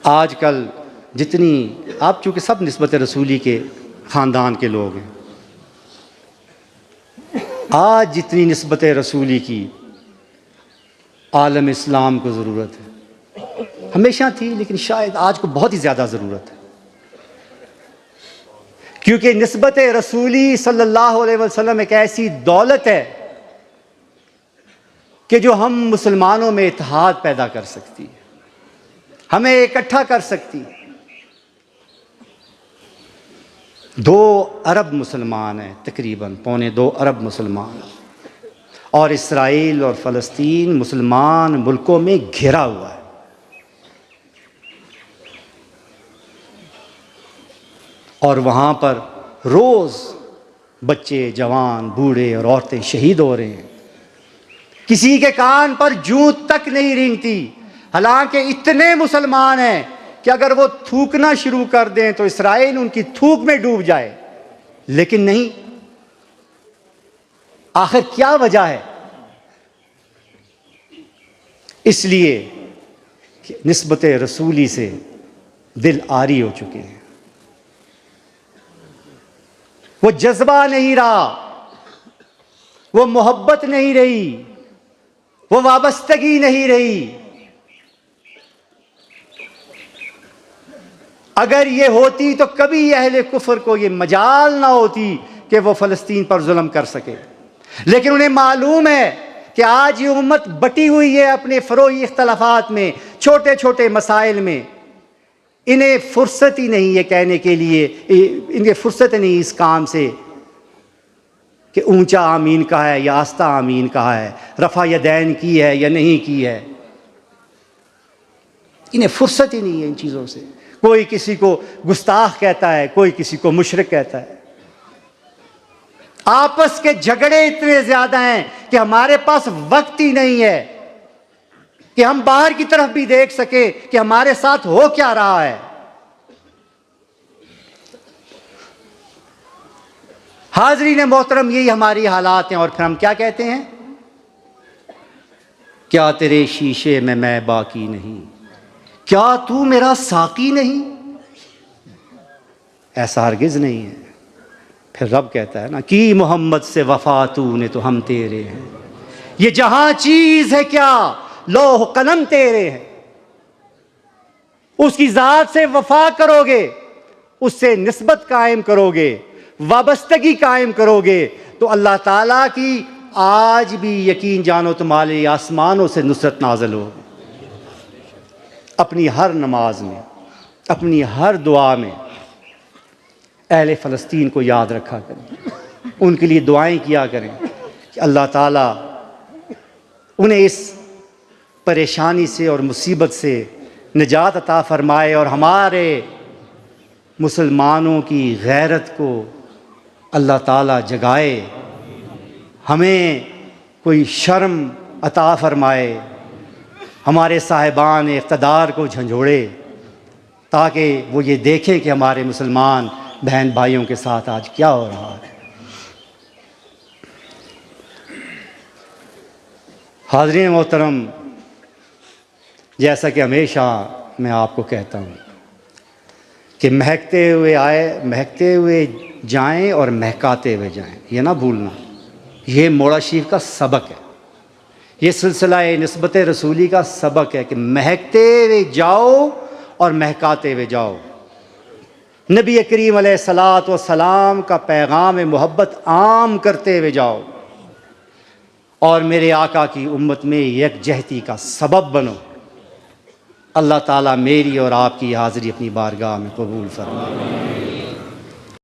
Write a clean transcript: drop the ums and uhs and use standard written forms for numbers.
آج کل جتنی آپ چونکہ سب نسبت رسولی کے خاندان کے لوگ ہیں، آج جتنی نسبت رسولی کی عالم اسلام کو ضرورت ہے، ہمیشہ تھی لیکن شاید آج کو بہت ہی زیادہ ضرورت ہے، کیونکہ نسبت رسولی صلی اللہ علیہ وسلم ایک ایسی دولت ہے کہ جو ہم مسلمانوں میں اتحاد پیدا کر سکتی ہے، ہمیں اکٹھا کر سکتی ہے۔ 2 ارب مسلمان ہیں، تقریباً 2.25 ارب مسلمان، اور اسرائیل اور فلسطین مسلمان ملکوں میں گھرا ہوا ہے۔ اور وہاں پر روز بچے، جوان، بوڑھے اور عورتیں شہید ہو رہے ہیں، کسی کے کان پر جوں تک نہیں رینگتی، حالانکہ اتنے مسلمان ہیں کہ اگر وہ تھوکنا شروع کر دیں تو اسرائیل ان کی تھوک میں ڈوب جائے، لیکن نہیں۔ آخر کیا وجہ ہے؟ اس لیے کہ نسبت رسولی سے دل عاری ہو چکے ہیں، وہ جذبہ نہیں رہا، وہ محبت نہیں رہی، وہ وابستگی نہیں رہی۔ اگر یہ ہوتی تو کبھی اہل کفر کو یہ مجال نہ ہوتی کہ وہ فلسطین پر ظلم کر سکے، لیکن انہیں معلوم ہے کہ آج یہ امت بٹی ہوئی ہے اپنے فروعی اختلافات میں، چھوٹے چھوٹے مسائل میں۔ انہیں فرصت ہی نہیں ہے کہنے کے لیے، انہیں فرصت نہیں اس کام سے کہ اونچا آمین کہا ہے یا آستہ آمین کہا ہے، رفع یدین کی ہے یا نہیں کی ہے۔ انہیں فرصت ہی نہیں ہے ان چیزوں سے۔ کوئی کسی کو گستاخ کہتا ہے، کوئی کسی کو مشرک کہتا ہے۔ آپس کے جھگڑے اتنے زیادہ ہیں کہ ہمارے پاس وقت ہی نہیں ہے کہ ہم باہر کی طرف بھی دیکھ سکیں کہ ہمارے ساتھ ہو کیا رہا ہے۔ حاضرین محترم، یہی ہماری حالات ہیں، اور پھر ہم کیا کہتے ہیں؟ کیا تیرے شیشے میں باقی نہیں، کیا تو میرا ساقی نہیں؟ ایسا ہرگز نہیں ہے۔ پھر رب کہتا ہے نا، کی محمد سے وفا تو نے تو ہم تیرے ہیں، یہ جہاں چیز ہے کیا لوح قلم تیرے ہیں۔ اس کی ذات سے وفا کرو گے، اس سے نسبت قائم کرو گے، وابستگی قائم کرو گے، تو اللہ تعالیٰ کی آج بھی یقین جانو تمہارے آسمانوں سے نصرت نازل ہوگی۔ اپنی ہر نماز میں، اپنی ہر دعا میں اہل فلسطین کو یاد رکھا کریں، ان کے لیے دعائیں کیا کریں کہ اللہ تعالیٰ انہیں اس پریشانی سے اور مصیبت سے نجات عطا فرمائے، اور ہمارے مسلمانوں کی غیرت کو اللہ تعالیٰ جگائے، ہمیں کوئی شرم عطا فرمائے، ہمارے صاحبان اقتدار کو جھنجھوڑے، تاکہ وہ یہ دیکھیں کہ ہمارے مسلمان بہن بھائیوں کے ساتھ آج کیا ہو رہا ہے۔ حاضرین محترم، جیسا کہ ہمیشہ میں آپ کو کہتا ہوں کہ مہکتے ہوئے جائیں اور مہکاتے ہوئے جائیں، یہ نہ بھولنا۔ یہ موڑا شریف کا سبق ہے، یہ سلسلہ نسبت رسولی کا سبق ہے کہ مہکتے ہوئے جاؤ اور مہکاتے ہوئے جاؤ۔ نبی کریم علیہ الصلاۃ والسلام کا پیغام محبت عام کرتے ہوئے جاؤ، اور میرے آقا کی امت میں یکجہتی کا سبب بنو۔ اللہ تعالیٰ میری اور آپ کی حاضری اپنی بارگاہ میں قبول فرمائے۔